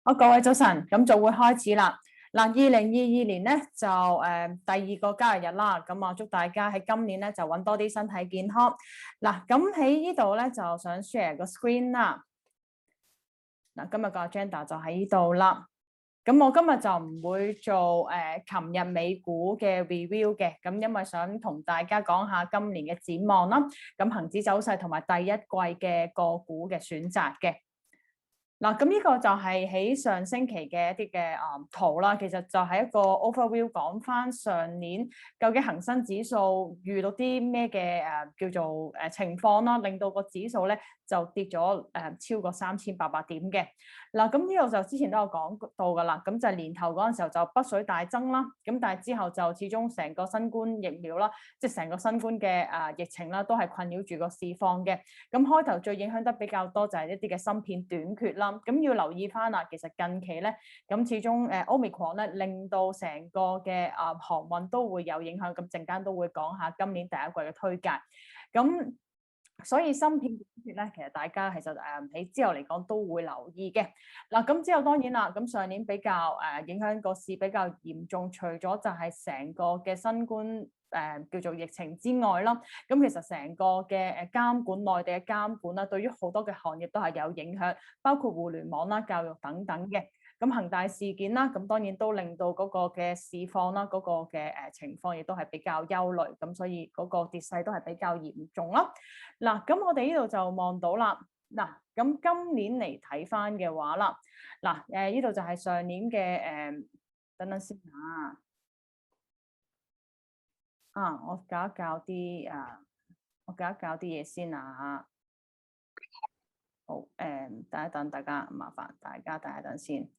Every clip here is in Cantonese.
好，各位早晨，咁就會開始啦。嗱，2022年咧就第二個交易日啦，咁啊祝大家喺今年咧就揾多啲身體健康。嗱，咁喺呢度咧就想 share 個 screen 啦。嗱，今日個 agenda 就喺呢度啦。咁我今日就唔會做琴日美股嘅 review 嘅，咁因為想同大家講下今年嘅展望啦，咁恆指走勢同埋第一季嘅個股嘅選擇嘅。嗱，咁呢個就係喺上星期嘅一啲嘅圖啦，其實就係一個 overview 講翻上年究竟恒生指數遇到啲咩嘅叫做情況啦，令到個指數咧就跌咗超過3800點嘅。嗱，咁呢度就之前都有講到噶啦，咁就係年頭嗰陣時候就北水大增啦，咁但係之後就始終成個新冠疫苗啦，即係成個新冠嘅疫情啦，都係困擾住個市況嘅。咁開頭最影響得比較多就係一啲嘅芯片短缺啦，咁要留意翻啦。其實近期咧，咁始終Omicron 咧令到成個嘅航運都會有影響，咁陣間都會講下今年第一季嘅推介。咁所以芯片短缺咧，其實大家其實喺之後嚟講都會留意嘅。嗱，咁之後當然啦，咁上年比較影響個市比較嚴重，除咗就係成個嘅新冠叫做疫情之外啦，咁其實成個嘅監管，內地嘅監管啦，對於好多嘅行業都係有影響，包括互聯網啦、教育等等嘅。咁恒大事件啦，咁當然都令到嗰個嘅市況啦，嗰個嘅情況亦都係比較憂慮，咁所以嗰個跌勢都係比較嚴重啦。嗱，咁我哋呢度就望到啦。嗱，咁今年嚟睇翻嘅話啦，嗱，呢度就係上年嘅等等先嚇。我搞一搞啲我搞一搞啲嘢先啊。好，等一等，大家麻煩大家等一等先。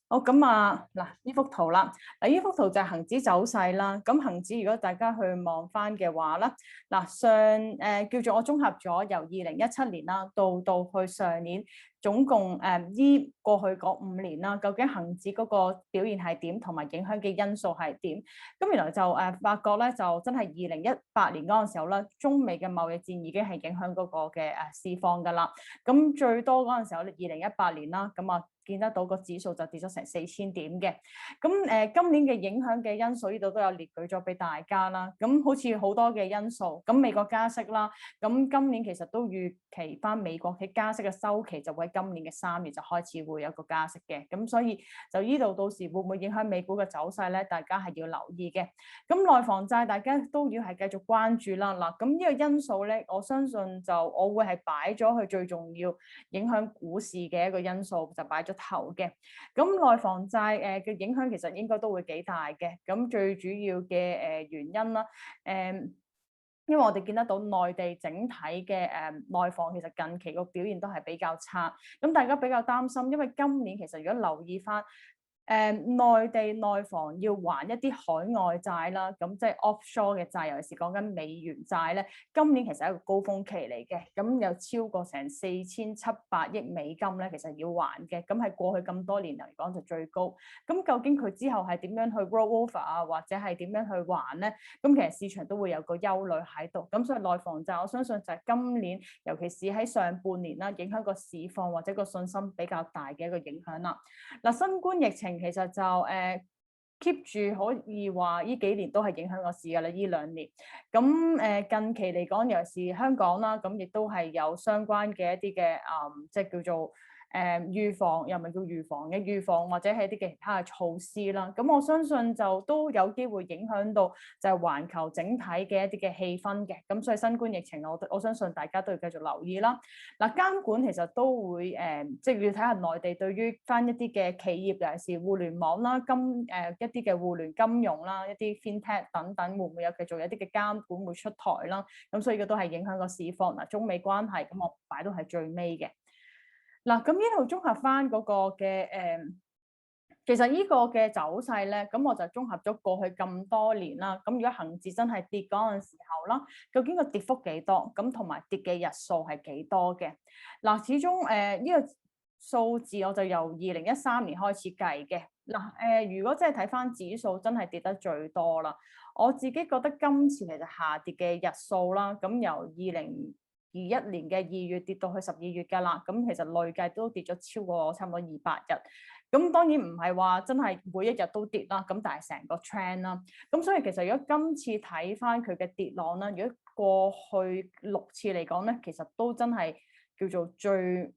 好，咁啊，嗱，呢幅圖啦，呢幅圖就係恒指走勢啦。咁恒指如果大家去望翻嘅話啦，嗱，叫做我綜合咗由2017年啦到去上年，總共依過去嗰5年啦，究竟恒指嗰個表現係點，同埋影響嘅因素係點？咁原來就發覺咧，就真係2018年嗰陣時候咧，中美嘅貿易戰已經係影響嗰個嘅市況㗎啦。咁最多嗰陣時候咧，2018年啦，咁啊。見得到個指數就跌咗成4000點嘅，咁今年嘅影響嘅因素呢度都有列舉咗俾大家啦。咁好似好多嘅因素，咁美國加息啦，咁今年其實都預期翻美國喺加息嘅週期就會喺今年嘅3月就開始會有個加息嘅，咁所以就呢度到時會唔會影響美股嘅走勢咧？大家係要留意嘅。咁內房債大家都要係繼續關注啦。嗱，咁呢個因素咧，我相信就我會係擺咗佢最重要影響股市嘅一個因素，就擺咗頭嘅。咁內房債嘅影響其實應該都會幾大嘅。咁最主要嘅原因啦，因為我哋見得到內地整體嘅內房其實近期個表現都係比較差，咁大家比較擔心，因為今年其實如果留意翻。內地內房要還一啲海外債啦，咁即係 offshore 嘅債，尤其是講緊美元債咧，今年其實係一個高峰期嚟嘅，咁有超過成4700億美金咧，其實要還嘅，咁係過去咁多年嚟講就最高。咁究竟佢之後係點樣去 roll over 啊，或者係點樣去還咧？咁其實市場都會有個憂慮喺度，咁所以內房債我相信就係今年，尤其是喺上半年啦，影響個市況或者個信心比較大嘅一個影響啦。嗱，新冠疫情其實就keep 住可以話呢幾年都係影響個市㗎啦，呢2年。咁近期嚟講，尤其是香港啦，咁亦都係有相關嘅一啲嘅即係叫做預防，又唔係叫預防嘅預防，或者係一啲嘅其他嘅措施啦。咁我相信就都有機會影響到就係環球整體嘅一啲嘅氣氛嘅。咁所以新冠疫情我相信大家都要繼續留意啦。嗱，監管其實都會即係要睇下內地對於翻一啲嘅企業，尤其是互聯網啦、一啲嘅互聯金融啦、一啲 FinTech 等等，會唔會有繼續有啲嘅監管會出台啦？咁所以嘅都係影響個市況。嗱，中美關係咁我擺到係最尾嘅。嗱，咁呢度綜合翻嗰個嘅其實呢個嘅走勢咧，咁我就綜合咗過去咁多年啦。咁如果恒指真係跌嗰陣時候啦，究竟個跌幅幾多？咁同埋跌嘅日數係幾多嘅？嗱，始終呢個數字我就由2013年開始計嘅。嗱，如果真係睇翻指數，真係跌得最多啦。我自己覺得今次其實下跌嘅日數啦，咁由年嘅2月跌到去12月㗎啦，咁其實累計都跌咗超過差唔多200日。咁當然唔係話真係每一日都跌啦，咁但係成個 trend 啦。咁所以其實如果今次睇翻佢嘅跌浪啦，如果過去6次嚟講咧，其實都真係叫做最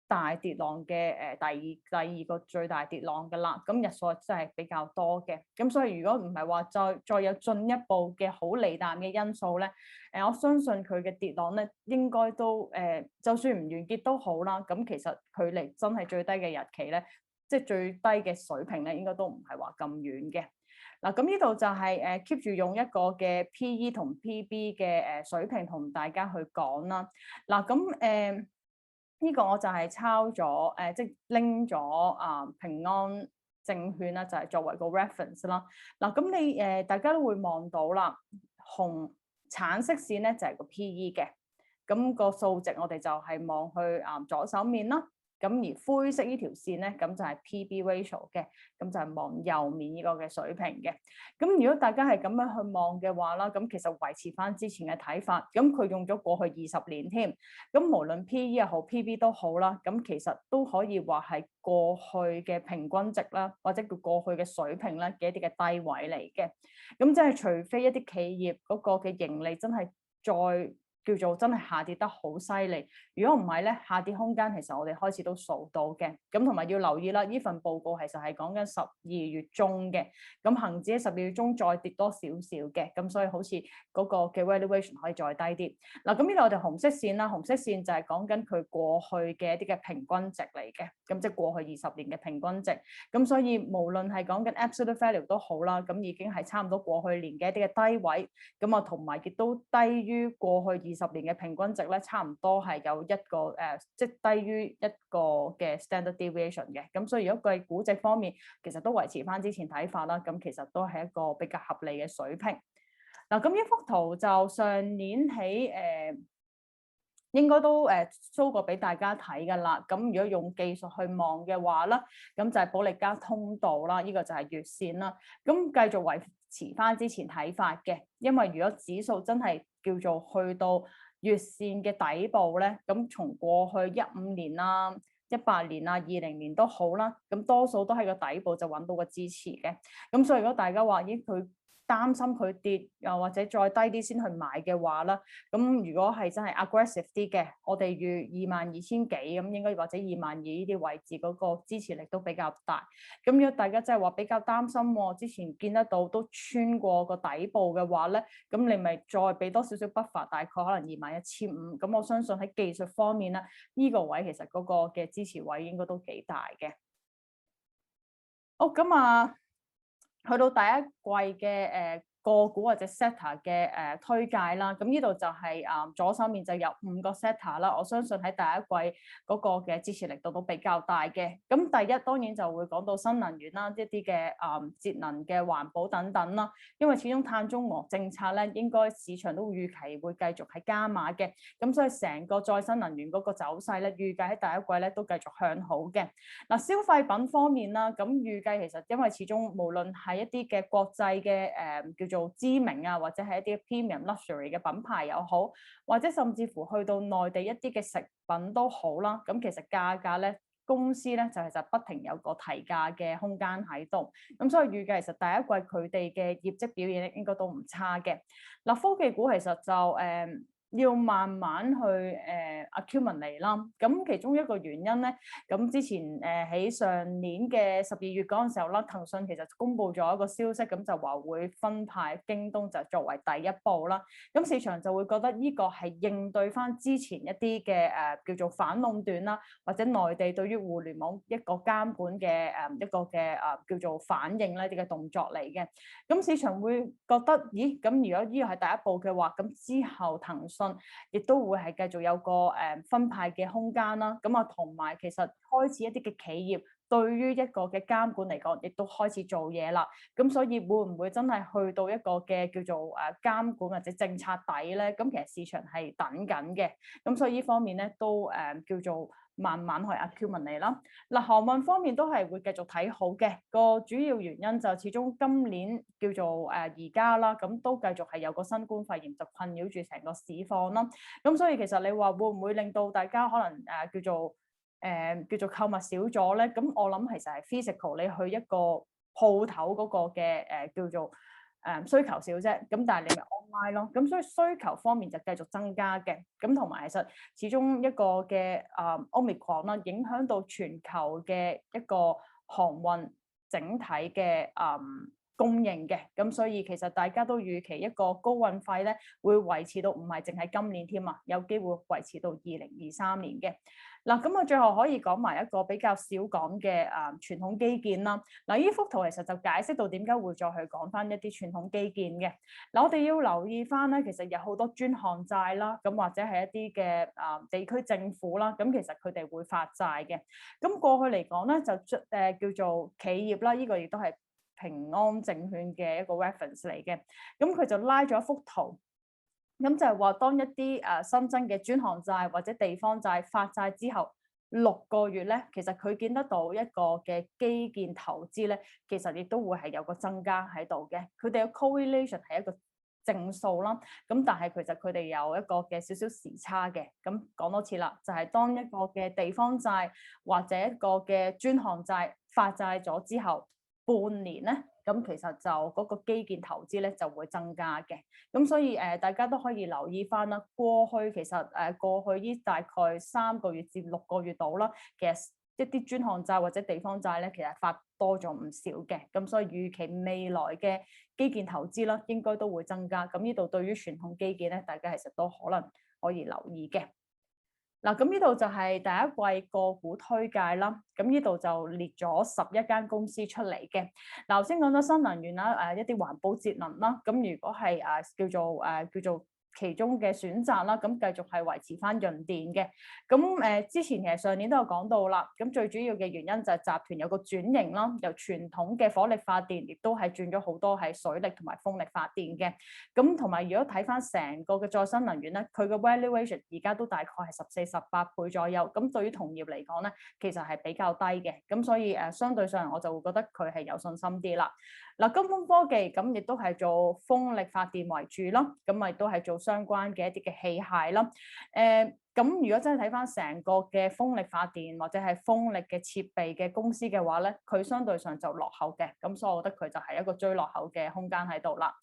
大跌浪嘅第二個最大跌浪㗎啦。咁日數真係比較多嘅。咁所以如果唔係話再有進一步嘅好利淡嘅因素咧，我相信佢嘅跌浪咧應該都就算唔完結都好啦。咁其實距離真係最低嘅日期咧，即係最低嘅水平咧，應該都唔係話咁遠嘅。嗱，咁呢度就係keep 住用一個嘅 PE 同 PB 嘅水平同大家去講啦。嗱，咁呢個我就係抄咗即係拎咗平安證券啦，就係作為個 reference 啦。嗱，咁你大家都會望到啦，橙色線咧就係個 PE 嘅，咁個數值我哋就係望去左手面啦。咁而灰色呢條線咧，咁就係 PB ratio 嘅，咁就係望右面呢個嘅水平嘅。咁如果大家係咁樣去望嘅話啦，咁其實維持翻之前嘅睇法，咁佢用咗過去20年添。咁無論 PE 又好 PB 都好啦，咁其實都可以話係過去嘅平均值啦，或者叫過去嘅水平咧嘅一啲嘅低位嚟嘅。咁即係除非一啲企業嗰個嘅盈利真係再叫做真係下跌得好犀利，如果唔係咧，下跌空間其實我哋開始都數到嘅。咁同埋要留意啦，呢份報告其實係講緊12月中嘅，咁恆指喺12月中再跌多少少嘅，咁所以好似嗰個嘅 valuation 可以再低啲。嗱，咁呢度我哋紅色線啦，紅色線就係講緊佢過去嘅一啲嘅平均值嚟嘅，咁即係過去20年嘅平均值。咁所以無論係講緊 absolute value 都好啦，咁已經係差唔多過去年嘅一啲嘅低位，咁啊同埋亦都低於過去20年嘅平均值咧，差唔多係有一個即係低於一個嘅 standard deviation 嘅。咁所以如果佢估值方面，其實都維持翻之前睇法啦，咁其實都係一個比較合理嘅水平。嗱，咁呢幅圖就上年起應該都show 過俾大家睇㗎啦。咁如果用技術去望嘅話啦，咁就係保利加通道啦，呢個就係月線啦。咁繼續維持翻之前睇法嘅，因為如果指數真係叫做去到月線嘅底部咧，咁從過去15年啦、18年啊、20年都好啦，咁多數都喺個底部就揾到個支持嘅。咁所以如果大家話咦佢擔心佢跌，又或者再低啲先去買嘅話啦，咁如果係真係 aggressive 啲嘅，我哋預22,000幾咁，應該或者22,200呢啲位置嗰個支持力都比較大。咁如果大家真係話比較擔心之前見得到都穿過個底部嘅話咧，咁你咪再俾多少少 buffer，大概可能21,500。咁我相信喺技術方面咧，呢個位其實嗰個嘅支持位應該都幾大嘅。好，咁去到第一季嘅個股或者 sector 嘅推介啦，咁呢度就係左手面就有5個 sector 啦。我相信喺第一季嗰個嘅支持力度都比較大嘅。咁第一當然就會講到新能源啦，一啲嘅節能嘅環保等等啦。因為始終碳中和政策咧，應該市場都預期會繼續係加碼嘅。咁所以成個再生能源嗰個走勢咧，預計喺第一季咧都繼續向好嘅。嗱，消費品方面啦，咁預計其實因為始終無論係一啲嘅國際嘅叫做知名啊，或者係一啲 premium luxury 嘅品牌又好，或者甚至乎去到內地一啲嘅食品都好啦，咁其實價格咧，公司咧就係就不停有個提價嘅空間喺度，咁所以預計其實第一季佢哋嘅業績表現咧應該都唔差嘅。嗱，科技股其實就要慢慢去accumulate 啦，咁其中一個原因咧，咁之前喺上年嘅12月嗰陣時候啦，騰訊其實公布咗一個消息，咁就話會分派京東就作為第一步啦，咁市場就會覺得呢個係應對翻之前一啲嘅叫做反壟斷啦，或者內地對於互聯網一個監管嘅一個嘅叫做反應呢啲嘅動作嚟嘅，咁市場會覺得咦，咁如果呢個係第一步嘅話，咁之後騰訊亦都會係繼續有個分派嘅空間啦，咁同埋其實開始一啲嘅企業對於一個嘅監管嚟講，亦都開始做嘢啦。咁所以會唔會真係去到一個嘅叫做監管或者政策底咧？咁其實市場係等緊嘅。咁所以呢方面咧都叫做慢慢去 accumulate 啦。嗱，航運方面都係會繼續睇好嘅。個主要原因就始終今年叫做而家啦，咁都繼續係有個新冠肺炎就困擾住成個市況啦。咁所以其實你話會唔會令到大家可能叫做購物少咗咧？咁我諗其實係 physical 你去一個鋪頭嗰個嘅叫做需求少啫，咁但係你咪 online 咯，咁所以需求方面就繼續增加嘅。咁同埋其實始終一個嘅Omicron 啦，影響到全球嘅一個航運整體嘅供應嘅，咁所以其實大家都預期一個高運費咧會維持到唔係淨係今年添啊，有機會維持到2023年嘅。嗱，咁我最後可以講埋一個比較少講嘅傳統基建啦。嗱，呢幅圖其實就解釋到點解會再去講翻一啲傳統基建嘅。嗱，我哋要留意翻咧，其實有好多專項債啦，咁或者係一啲嘅地區政府啦，咁其實佢哋會發債嘅。咁過去嚟講咧，就叫做企業啦，呢個亦都係平安證券嘅一個 reference 嚟嘅。咁佢就拉咗一幅圖。咁就係話，當一啲新增嘅專項債或者地方債發債之後6個月咧，其實佢見得到一個嘅基建投資咧，其實亦都會係有個增加喺度嘅。佢哋嘅 correlation 係一個正數啦，咁但係其實佢哋有一個嘅少少時差嘅。咁講多次啦，就係當一個嘅地方債或者一個嘅專項債發債咗之後，半年咧，咁其實就嗰個基建投資咧就會增加嘅。咁所以大家都可以留意翻啦。過去其實過去呢大概3個月至6個月度啦，其實一啲專項債或者地方債咧，其實發多咗唔少嘅。咁所以預期未來嘅基建投資啦，應該都會增加。咁呢度對於傳統基建咧，大家其實都可能可以留意嘅。嗱，咁呢度就係第一季個股推介啦。咁呢度就列咗11間公司出嚟嘅。嗱，頭先講咗新能源啦，一啲環保節能啦。咁如果係叫做其中嘅選擇啦，咁繼續係維持翻潤電嘅。咁之前其實上年都有講到啦。咁最主要嘅原因就係集團有個轉型啦，由傳統嘅火力發電，亦都係轉咗好多係水力同埋風力發電嘅。咁同埋如果睇翻成個嘅再生能源咧，佢嘅 valuation 而家都大概係14、18倍左右。咁對於同業嚟講咧，其實係比較低嘅。咁所以相對上我就會覺得佢係有信心啲啦。嗱，金風科技咁亦都係做風力發電為主啦，咁亦都係做相關嘅一啲嘅器械啦。咁如果真係睇翻成個嘅風力發電或者係風力嘅設備嘅公司嘅話咧，佢相對上就落後嘅。咁所以我覺得佢就係一個追落後嘅空間喺度啦。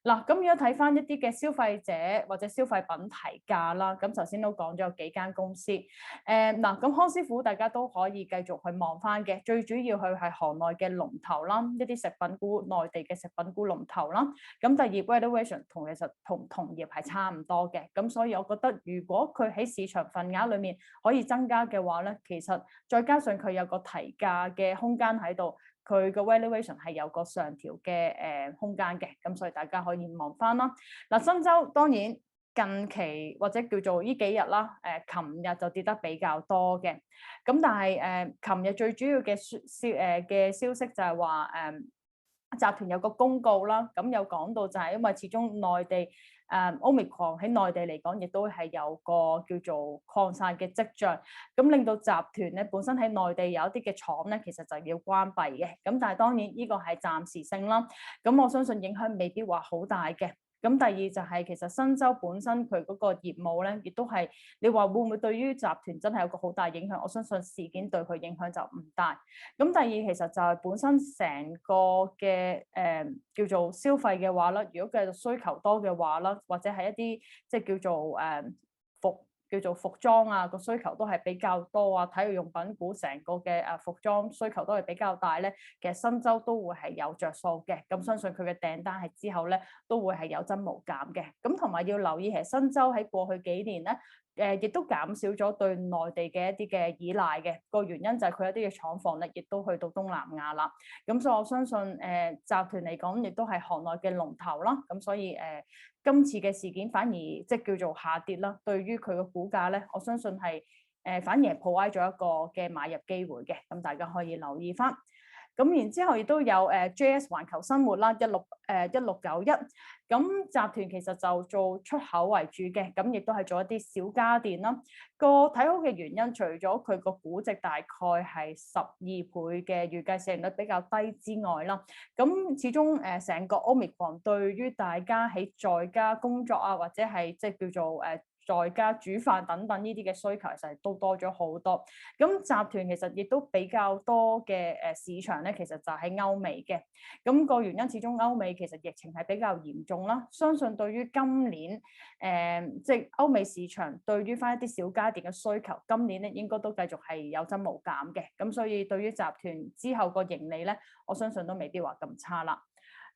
嗱，咁如果睇翻一啲嘅消費者或者消費品提價啦，咁頭先都講咗有幾間公司。嗱，咁康師傅大家都可以繼續去望翻嘅，最主要佢係行內嘅龍頭啦，一啲食品股內地嘅食品股龍頭啦。咁第二 valuation 其實同業係差唔多嘅，咁所以我覺得如果佢喺市場份額裡面可以增加嘅話咧，其實再加上佢有個提價嘅空間喺度。佢嘅 valuation 係有個上調嘅空間嘅，咁所以大家可以望翻啦。嗱，新洲當然近期或者叫做呢幾日啦，琴日就跌得比較多嘅。咁但係琴日最主要嘅消息就係話集團有個公告啦，咁有講到就係因為始終內地Omicron 喺內地嚟講，亦都係有個叫做擴散嘅跡象，咁令到集團咧本身喺內地有一啲嘅廠咧，其實就要關閉嘅。咁但係當然呢個係暫時性啦，咁我相信影響未必話好大嘅。咁第二就係其實新洲本身佢嗰個業務咧，亦都係你話會唔會對於集團真係有個好大影響？我相信事件對佢影響就唔大。咁第二其實就係本身成個嘅叫做消費嘅話啦，如果繼續需求多嘅話啦，或者係一啲即係叫做服裝啊個需求都係比較多啊，體育用品股成個嘅服裝需求都係比較大咧，其實新洲都會係有着數嘅，咁相信佢嘅訂單係之後咧都會係有增無減嘅，咁同埋要留意其實新洲喺過去幾年咧，亦都減少咗對內地嘅一啲嘅依賴嘅，個原因就係佢一啲嘅廠房咧，亦都去到東南亞啦，咁所以我相信集團嚟講亦都係行內嘅龍頭啦，咁所以今次嘅事件反而即係叫做下跌啦，對於佢嘅股價咧，我相信係反而係 provide 咗一個嘅買入機會嘅，咁大家可以留意翻。咁然之後亦都有JS 環球生活啦，1691，咁集團其實就做出口為主嘅，咁亦都係做一啲小家電啦。個睇好嘅原因，除咗佢個估值大概係12倍嘅預計市盈率比較低之外啦，咁始終成個 Omicron 對於大家喺在家工作啊，或者係即係叫做在家煮飯等等呢啲嘅需求，其實都多咗好多。咁集團其實亦都比較多嘅市場咧，其實就喺歐美嘅。咁個原因始終歐美其實疫情係比較嚴重啦。相信對於今年即係歐美市場對於翻一啲小家電嘅需求，今年咧應該都繼續係有增無減嘅。咁所以對於集團之後個盈利咧，我相信都未必話咁差啦。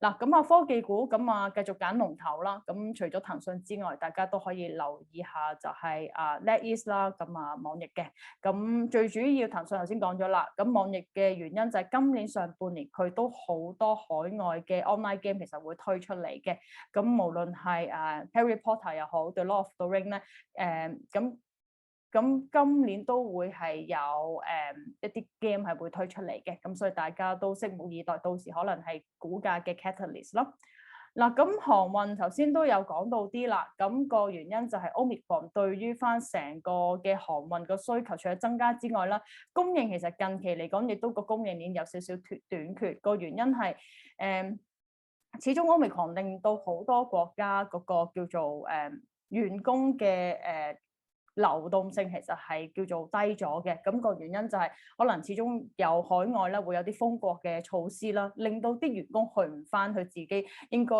嗱，咁啊科技股咁啊繼續揀龍頭啦。咁除咗騰訊之外，大家都可以留意下就係NetEase啦，咁啊網易嘅。咁最主要騰訊頭先講咗啦，咁網易嘅原因就係今年上半年佢都好多海外嘅 online game 其實會推出嚟嘅。咁無論係Harry Potter 又好，The Lord of the Ring 咧，咁今年都會係有一啲 game 係會推出嚟嘅，咁所以大家都拭目以待，到時可能係股價嘅 catalyst 咯。嗱，咁航運頭先都有講到啲啦，咁個原因就係 Omicron 對於翻成個嘅航運個需求除咗增加之外啦，供應其實近期嚟講亦都個供應鏈有少少短缺，個原因係始終 Omicron 令到好多國家嗰個叫做員工嘅流動性其實係叫做低咗嘅，咁個原因就係可能始終有海外咧會有啲封國嘅措施啦，令到啲員工去唔翻佢自己應該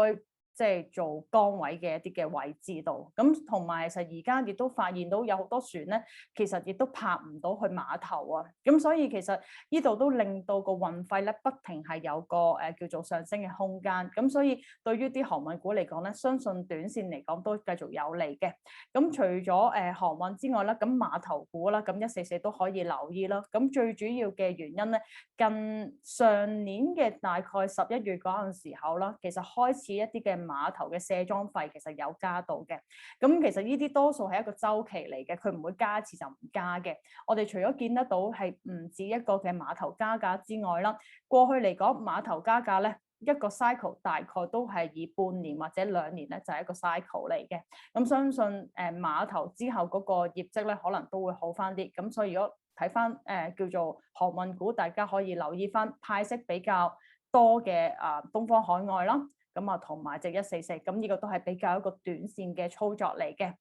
即係做崗位嘅一啲嘅位置度。咁同埋其實而家亦都發現到有好多船咧，其實亦都泊唔到去碼頭啊。咁所以其實呢度都令到個運費咧不停係有個叫做上升嘅空間。咁所以對於啲航運股嚟講咧，相信短線嚟講都繼續有利嘅。咁除咗航運之外啦，咁碼頭股啦，咁144都可以留意啦。咁最主要嘅原因咧，近上年嘅大概11月嗰陣時候啦，其實開始一啲嘅碼頭嘅卸妝費其實有加到嘅。咁其實呢啲多數係一個週期嚟嘅，佢唔會加一次就唔加嘅。我哋除咗見得到係唔止一個嘅碼頭加價之外啦，過去嚟講碼頭加價咧，一個 cycle 大概都係以半年或者2年咧就係一個 cycle 嚟嘅。咁相信碼頭之後嗰個業績咧可能都會好翻啲。咁所以如果睇翻叫做航運股，大家可以留意翻派息比較多嘅東方海外啦，咁啊同埋隻144，咁呢個都係比較一個短線嘅操作嚟嘅。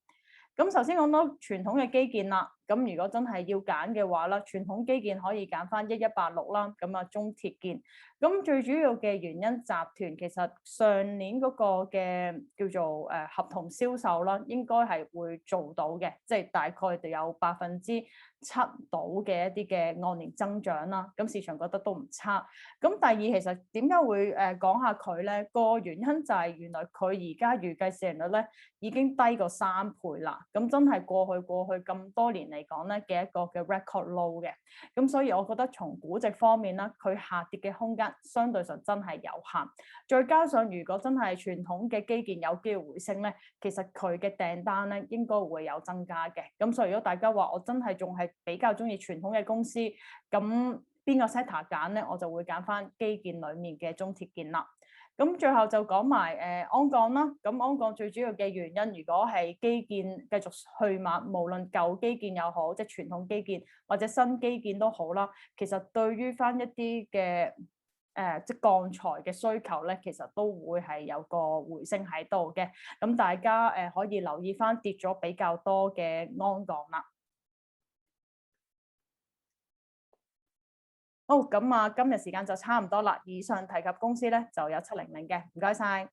咁首先講到傳統嘅基建啦，咁如果真係要揀嘅話啦，傳統基建可以揀翻1186啦，咁啊中鐵建。咁最主要嘅原因，集團其實上年嗰個嘅叫做合同銷售啦，應該係會做到嘅，即係大概就有7%到嘅一啲嘅按年增長啦。咁市場覺得都唔差。咁第二其實點解會講下佢咧？個原因就係原來佢而家預計市盈率咧已經低過3倍啦。咁真係過去咁多年嚟講咧嘅一個嘅 record low 嘅。咁所以我覺得從估值方面啦，佢下跌嘅空間相對上真係有限。再加上如果真係傳統嘅基建有機會回升咧，其實佢嘅訂單咧應該會有增加嘅。咁所以如果大家話我真係仲係比較中意傳統嘅公司，咁邊個 sector 揀咧，我就會揀翻基建裡面嘅中鐵建啦。咁最後就講埋安鋼啦。咁安鋼最主要嘅原因，如果係基建繼續去馬，無論舊基建又好，即係傳統基建或者新基建都好啦，其實對於翻一啲嘅即係鋼材嘅需求咧，其實都會係有個回升喺度嘅。咁大家可以留意翻跌咗比較多嘅安鋼啦。好，咁啊，今日時間就差唔多啦。以上提及公司咧就有700嘅，唔該晒。